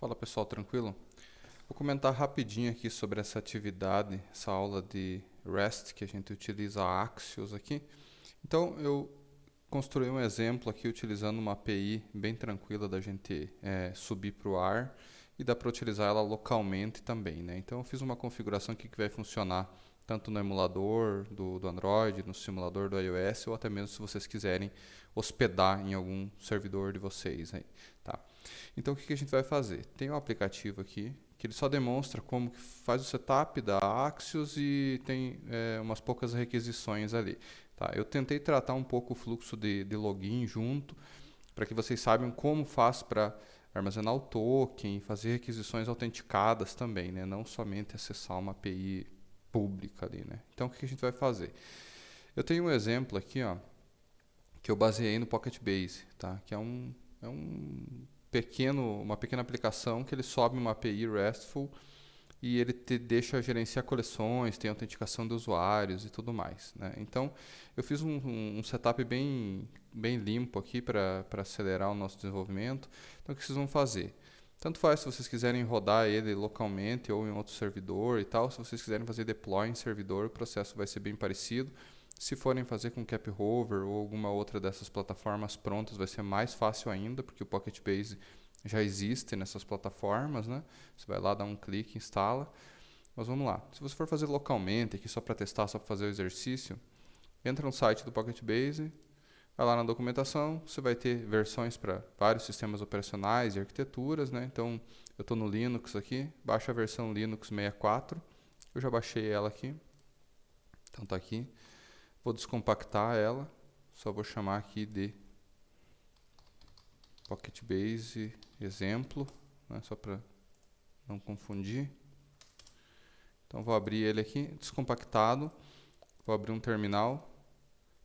Fala pessoal, tranquilo? Vou comentar rapidinho aqui sobre essa atividade, essa aula de REST que a gente utiliza a Axios aqui. Então eu construí um exemplo aqui utilizando uma API bem tranquila da gente subir para o ar e dá para utilizar ela localmente também, né? Então eu fiz uma configuração aqui que vai funcionar tanto no emulador do Android, no simulador do iOS ou até mesmo se vocês quiserem hospedar em algum servidor de vocês aí, tá? Então o que a gente vai fazer? Tem um aplicativo aqui que ele só demonstra como que faz o setup da Axios e tem umas poucas requisições ali. Tá? Eu tentei tratar um pouco o fluxo de login junto, para que vocês saibam como faz para armazenar o token, fazer requisições autenticadas também, né? Não somente acessar uma API pública ali. Né? Então o que a gente vai fazer? Eu tenho um exemplo aqui, ó, que eu baseei no Pocket Base, tá? Que é uma pequena aplicação que ele sobe uma API RESTful e ele te deixa gerenciar coleções, tem autenticação de usuários e tudo mais, né? Então, eu fiz um setup bem limpo aqui para acelerar o nosso desenvolvimento. Então, o que vocês vão fazer? Tanto faz se vocês quiserem rodar ele localmente ou em outro servidor e tal. Se vocês quiserem fazer deploy em servidor, o processo vai ser bem parecido. Se forem fazer com CapHover ou alguma outra dessas plataformas prontas, vai ser mais fácil ainda, porque o Pocket Base já existe nessas plataformas, né? Você vai lá, dá um clique, instala. Mas vamos lá. Se você for fazer localmente, aqui só para testar, só para fazer o exercício, entra no site do Pocket Base, vai lá na documentação, você vai ter versões para vários sistemas operacionais e arquiteturas, né? Então, eu estou no Linux aqui, baixa a versão Linux 64. Eu já baixei ela aqui. Então está aqui. Vou descompactar ela, só vou chamar aqui de Pocket Base exemplo, né, só para não confundir. Então vou abrir ele aqui, descompactado, vou abrir um terminal.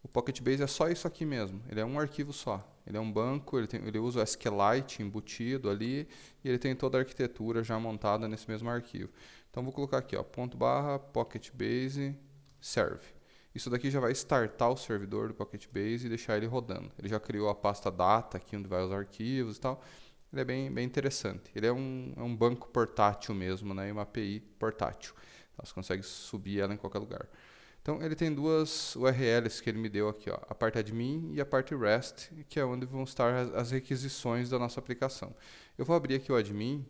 O Pocket Base é só isso aqui mesmo, ele é um arquivo só. Ele é um banco, ele usa o SQLite embutido ali e ele tem toda a arquitetura já montada nesse mesmo arquivo. Então vou colocar aqui, ó, /Pocket Base serve. Isso daqui já vai startar o servidor do Pocket Base e deixar ele rodando. Ele já criou a pasta data aqui onde vai os arquivos e tal. Ele é bem interessante. Ele é um banco portátil mesmo, né? E uma API portátil. Então, você consegue subir ela em qualquer lugar. Então ele tem duas URLs que ele me deu aqui, ó, a parte admin e a parte REST, que é onde vão estar as requisições da nossa aplicação. Eu vou abrir aqui o admin.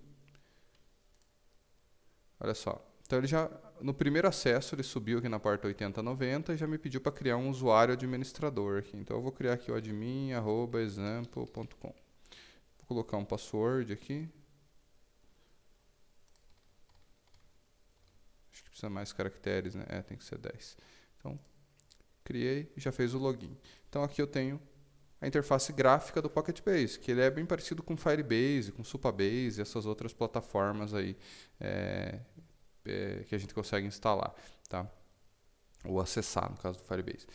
Olha só. Então ele já, no primeiro acesso, ele subiu aqui na porta 8090 e já me pediu para criar um usuário administrador aqui. Então eu vou criar aqui o admin@example.com. Vou colocar um password aqui. Acho que precisa mais caracteres, né? Tem que ser 10. Então, criei e já fez o login. Então aqui eu tenho a interface gráfica do Pocket Base, que ele é bem parecido com Firebase, com Supabase e essas outras plataformas aí que a gente consegue instalar, tá? Ou acessar, no caso do Firebase.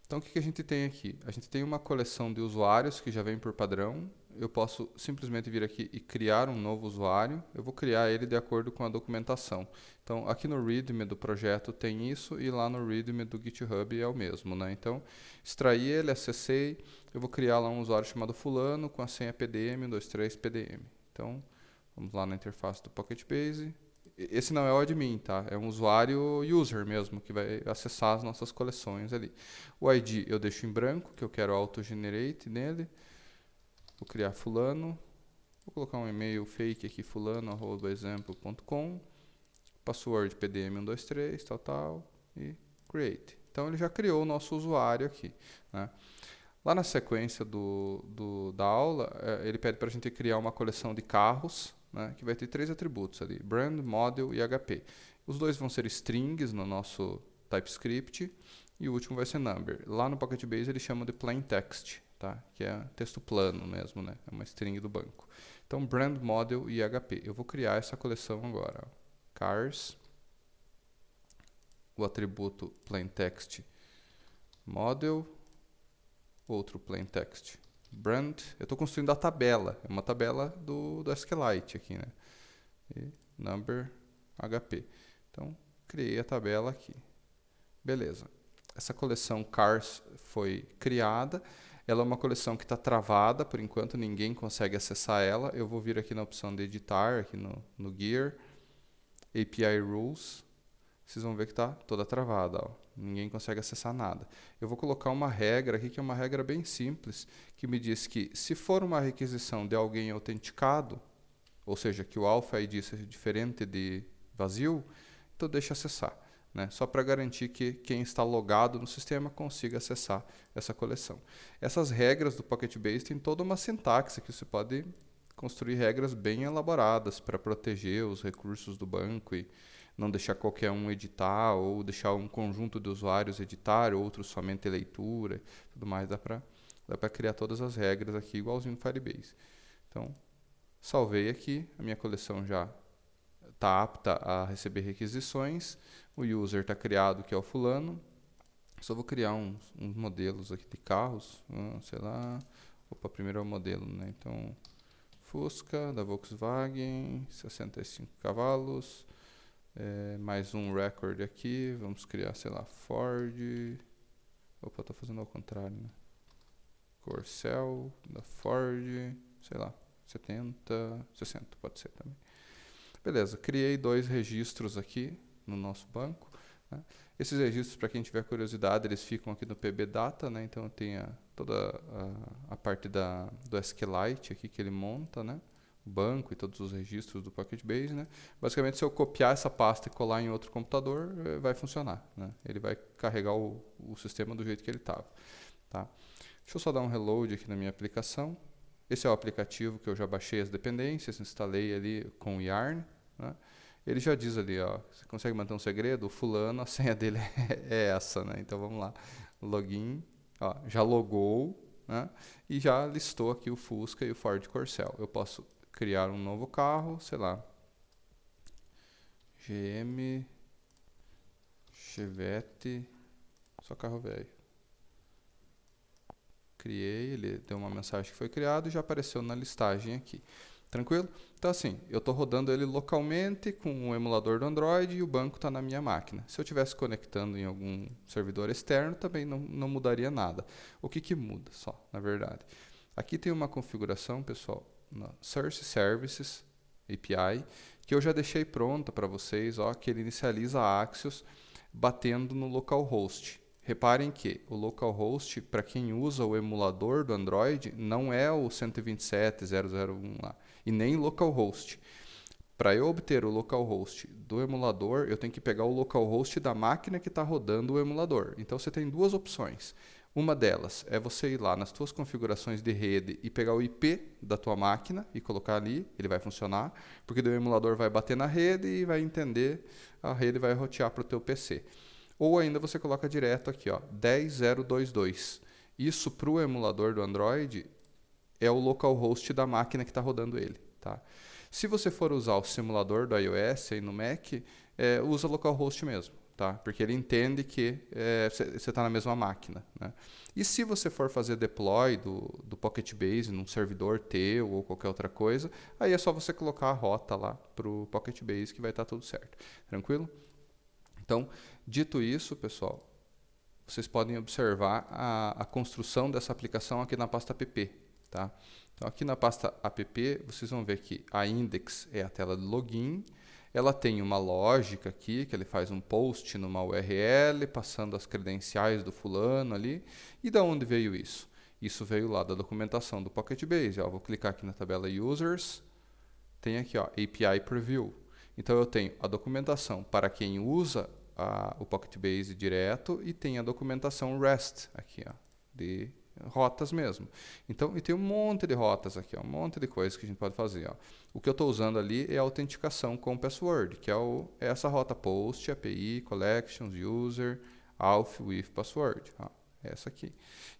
Então, o que a gente tem aqui? A gente tem uma coleção de usuários que já vem por padrão. Eu posso simplesmente vir aqui e criar um novo usuário. Eu vou criar ele de acordo com a documentação. Então, aqui no README do projeto tem isso e lá no README do GitHub é o mesmo, né? Então, extraí ele, acessei. Eu vou criar lá um usuário chamado fulano com a senha PDM123PDM. Então, vamos lá na interface do Pocket Base. Esse não é o admin, tá? É um usuário user mesmo, que vai acessar as nossas coleções ali. O ID eu deixo em branco, que eu quero auto-generate nele. Vou criar fulano. Vou colocar um e-mail fake aqui, fulano@example.com. Password PDM123, tal, e create. Então ele já criou o nosso usuário aqui, né? Lá na sequência da aula, ele pede para a gente criar uma coleção de carros, né, que vai ter 3 atributos ali, brand, model e HP. Os dois vão ser strings no nosso TypeScript e o último vai ser number. Lá no Pocket Base ele chama de plain text, tá, que é texto plano mesmo, né, é uma string do banco. Então, brand, model e HP. Eu vou criar essa coleção agora. Cars, o atributo plain text model, outro plain text brand. Eu estou construindo a tabela, é uma tabela do SQLite aqui, né? E number HP. Então, criei a tabela aqui. Beleza. Essa coleção cars foi criada. Ela é uma coleção que está travada, por enquanto ninguém consegue acessar ela. Eu vou vir aqui na opção de editar, aqui no Gear, API Rules. Vocês vão ver que está toda travada, ó. Ninguém consegue acessar nada. Eu vou colocar uma regra aqui, que é uma regra bem simples, que me diz que se for uma requisição de alguém autenticado, ou seja, que o Alpha ID seja diferente de vazio, então deixa acessar, né? Só para garantir que quem está logado no sistema consiga acessar essa coleção. Essas regras do Pocket Base têm toda uma sintaxe que você pode construir regras bem elaboradas para proteger os recursos do banco e não deixar qualquer um editar, ou deixar um conjunto de usuários editar, outros somente leitura, tudo mais. Dá para criar todas as regras aqui, igualzinho no Firebase. Então, salvei aqui, a minha coleção já está apta a receber requisições, o user está criado, que é o fulano. Só vou criar uns modelos aqui de carros, sei lá. Opa, primeiro é o modelo, né? Então, Fusca, da Volkswagen, 65 cavalos. Mais um record aqui, vamos criar, sei lá, Ford. Opa, tô fazendo ao contrário, né? Corcel, da Ford, sei lá, 70, 60, pode ser também. Beleza, criei 2 registros aqui no nosso banco, né? Esses registros, para quem tiver curiosidade, eles ficam aqui no PB Data, né? Então tem toda a parte do SQLite aqui que ele monta, né? O banco e todos os registros do Pocket Base, né? Basicamente, se eu copiar essa pasta e colar em outro computador, vai funcionar, né? Ele vai carregar o sistema do jeito que ele estava, tá? Deixa eu só dar um reload aqui na minha aplicação. Esse é o aplicativo que eu já baixei as dependências, instalei ali com o Yarn, né? Ele já diz ali, ó, você consegue manter um segredo? O fulano, a senha dele é essa, né? Então vamos lá, login, ó, já logou, né? E já listou aqui o Fusca e o Ford Corcel. Eu posso criar um novo carro, sei lá, GM, Chevette, só carro velho. Criei, ele deu uma mensagem que foi criado e já apareceu na listagem aqui. Tranquilo? Então assim, eu estou rodando ele localmente com o emulador do Android e o banco está na minha máquina. Se eu estivesse conectando em algum servidor externo, também não mudaria nada. O que muda só, na verdade? Aqui tem uma configuração, pessoal, na Source Services API, que eu já deixei pronta para vocês, ó, que ele inicializa a Axios batendo no localhost. Reparem que o localhost, para quem usa o emulador do Android, não é o 127.0.0.1 lá, e nem localhost. Para eu obter o localhost do emulador, eu tenho que pegar o localhost da máquina que está rodando o emulador. Então você tem 2 opções. Uma delas é você ir lá nas tuas configurações de rede e pegar o IP da tua máquina e colocar ali, ele vai funcionar, porque o emulador vai bater na rede e vai entender, a rede vai rotear para o teu PC. Ou ainda você coloca direto aqui, ó, 10.0.2.2. Isso para o emulador do Android é o localhost da máquina que está rodando ele, tá? Se você for usar o simulador do iOS aí no Mac, usa localhost mesmo, tá? Porque ele entende que você está na mesma máquina, né? E se você for fazer deploy do Pocket Base num servidor teu ou qualquer outra coisa, aí é só você colocar a rota lá para o Pocket Base que vai estar tudo certo. Tranquilo? Então, dito isso, pessoal, vocês podem observar a construção dessa aplicação aqui na pasta app, tá? Então, aqui na pasta app, vocês vão ver que a index é a tela de login, ela tem uma lógica aqui, que ele faz um post numa URL, passando as credenciais do fulano ali. E da onde veio isso? Isso veio lá da documentação do Pocket Base. Ó, vou clicar aqui na tabela Users, tem aqui, ó, API Preview. Então, eu tenho a documentação para quem usa o Pocket Base direto e tem a documentação REST aqui, ó, de rotas mesmo. Então, e tem um monte de rotas aqui, ó, um monte de coisas que a gente pode fazer. Ó. O que eu estou usando ali é a autenticação com password, que é essa rota POST, API, Collections, User, Auth with Password. Ó, essa aqui.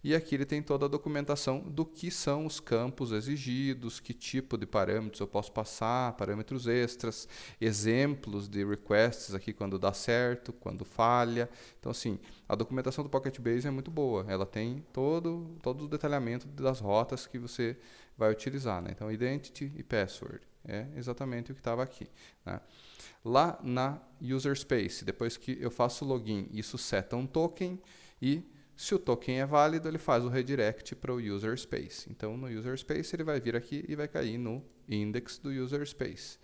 E aqui ele tem toda a documentação do que são os campos exigidos, que tipo de parâmetros eu posso passar, parâmetros extras, exemplos de requests aqui quando dá certo, quando falha. Então, assim, a documentação do Pocket Base é muito boa. Ela tem todo o detalhamento das rotas que você vai utilizar, né? Então, Identity e Password. É exatamente o que estava aqui, né? Lá na User Space, depois que eu faço o login, isso seta um token e Se o token é válido, ele faz o redirect para o user space. Então, no user space, ele vai vir aqui e vai cair no index do user space.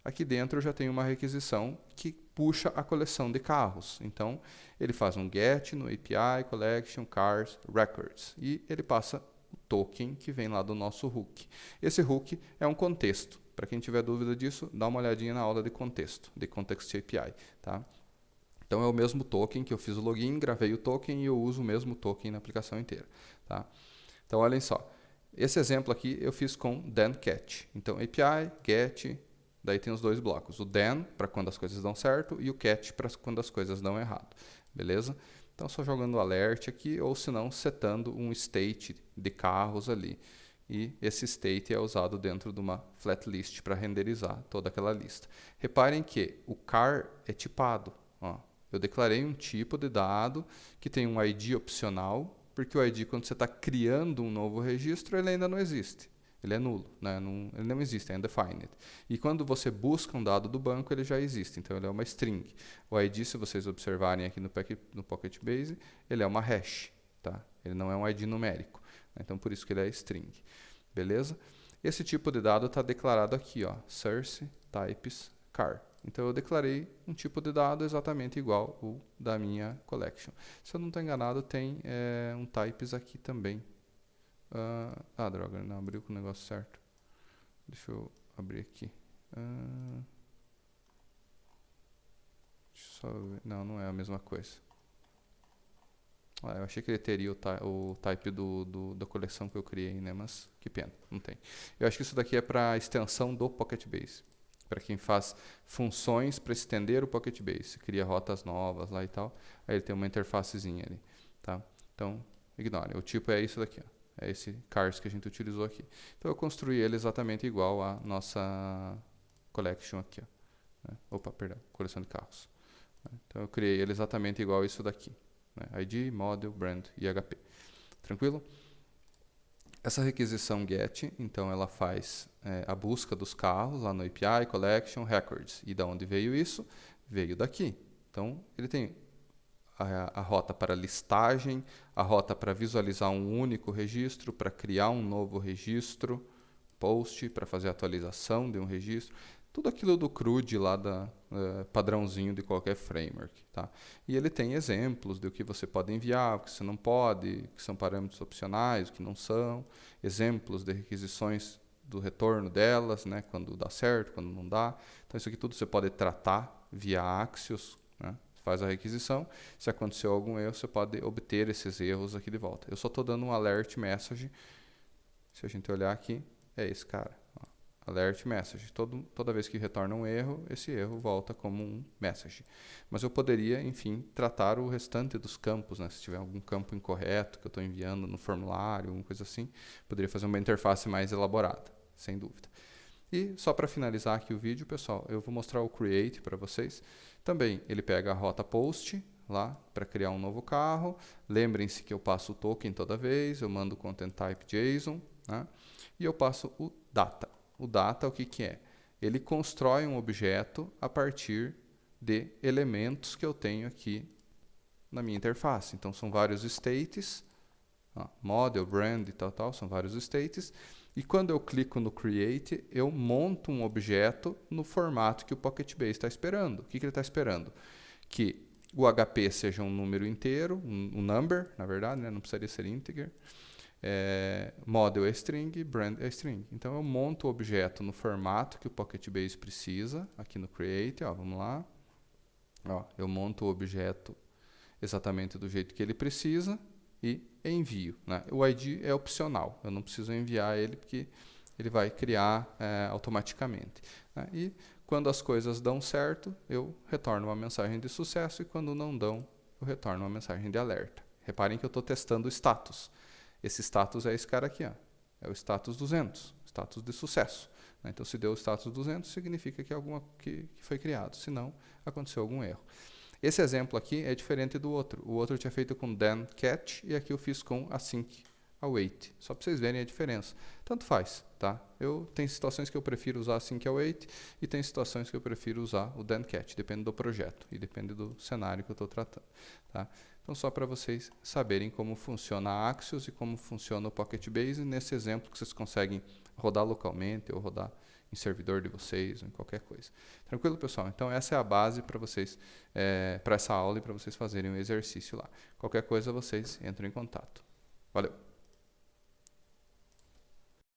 Aqui dentro eu já tenho uma requisição que puxa a coleção de carros. Então, ele faz um get no API, collection, cars, records. E ele passa o token que vem lá do nosso hook. Esse hook é um contexto. Para quem tiver dúvida disso, dá uma olhadinha na aula de contexto, de Context API. Tá? Então, é o mesmo token que eu fiz o login, gravei o token e eu uso o mesmo token na aplicação inteira. Tá? Então, olhem só. Esse exemplo aqui eu fiz com then catch. Então, API, get, daí tem os dois blocos. O then, para quando as coisas dão certo, e o catch, para quando as coisas dão errado. Beleza? Então, só jogando o alert aqui, ou se não, setando um state de carros ali. E esse state é usado dentro de uma flat list para renderizar toda aquela lista. Reparem que o car é tipado. Ó. Eu declarei um tipo de dado que tem um ID opcional, porque o ID, quando você está criando um novo registro, ele ainda não existe. Ele é nulo, né? Ele não existe, é undefined. E quando você busca um dado do banco, ele já existe, então ele é uma string. O ID, se vocês observarem aqui no Pocket Base, ele é uma hash, tá? Ele não é um ID numérico, né? Então por isso que ele é string. Beleza? Esse tipo de dado está declarado aqui, ó, source types car. Então eu declarei um tipo de dado exatamente igual o da minha collection. Se eu não estou enganado, tem um types aqui também. Droga, não abriu com o negócio certo. Deixa eu abrir aqui. Deixa eu só ver. Não, não é a mesma coisa. Eu achei que ele teria o type da coleção que eu criei, né? Mas que pena, não tem. Eu acho que isso daqui é para a extensão do Pocket Base. Para quem faz funções para estender o Pocket Base. Cria rotas novas lá e tal. Aí ele tem uma interfacezinha ali. Tá? Então, ignore. O tipo é isso daqui, ó. É esse cars que a gente utilizou aqui. Então eu construí ele exatamente igual à nossa collection aqui. Ó, né? Opa, perdão, coleção de carros. Então eu criei ele exatamente igual a isso daqui. Né? ID, model, brand e HP. Tranquilo? Essa requisição get, então ela faz a busca dos carros lá no API, collection, records. E da onde veio isso? Veio daqui. Então ele tem a rota para listagem, a rota para visualizar um único registro, para criar um novo registro, post, para fazer a atualização de um registro, tudo aquilo do CRUD lá, padrãozinho de qualquer framework. Tá? E ele tem exemplos do que você pode enviar, o que você não pode, que são parâmetros opcionais, o que não são, exemplos de requisições do retorno delas, né, quando dá certo, quando não dá. Então isso aqui tudo você pode tratar via Axios, né? Faz a requisição, se aconteceu algum erro, você pode obter esses erros aqui de volta. Eu só estou dando um alert message, se a gente olhar aqui, é esse cara, ó, alert message. Toda vez que retorna um erro, esse erro volta como um message. Mas eu poderia, enfim, tratar o restante dos campos, né? Se tiver algum campo incorreto que eu estou enviando no formulário, alguma coisa assim, poderia fazer uma interface mais elaborada, sem dúvida. E só para finalizar aqui o vídeo, pessoal, eu vou mostrar o create para vocês. Também ele pega a rota post lá para criar um novo carro. Lembrem-se que eu passo o token toda vez, eu mando o content type JSON, né? E eu passo o data. O data, o que que é? Ele constrói um objeto a partir de elementos que eu tenho aqui na minha interface. Então são vários states, model, brand e tal, são vários states. E quando eu clico no Create, eu monto um objeto no formato que o Pocket Base está esperando. O que ele está esperando? Que o HP seja um número inteiro, um number, na verdade, né? Não precisaria ser integer. Model é string, brand é string. Então eu monto o objeto no formato que o Pocket Base precisa, aqui no Create, vamos lá. Eu monto o objeto exatamente do jeito que ele precisa e envio, né? O ID é opcional, eu não preciso enviar ele porque ele vai criar automaticamente, né? E quando as coisas dão certo, eu retorno uma mensagem de sucesso e quando não dão, eu retorno uma mensagem de alerta. Reparem que eu estou testando o status. Esse status é esse cara aqui, é o status 200, status de sucesso, né? Então se deu o status 200, significa que foi criado, se não, aconteceu algum erro. Esse exemplo aqui é diferente do outro. O outro eu tinha feito com then catch e aqui eu fiz com async await. Só para vocês verem a diferença. Tanto faz, tá? Tem situações que eu prefiro usar async await e tem situações que eu prefiro usar o then catch. Depende do projeto e depende do cenário que eu estou tratando, tá? Então, só para vocês saberem como funciona a Axios e como funciona o Pocket Base, nesse exemplo que vocês conseguem rodar localmente ou rodar em servidor de vocês ou em qualquer coisa. Tranquilo, pessoal? Então, essa é a base para vocês, para essa aula e para vocês fazerem o exercício lá. Qualquer coisa, vocês entram em contato. Valeu!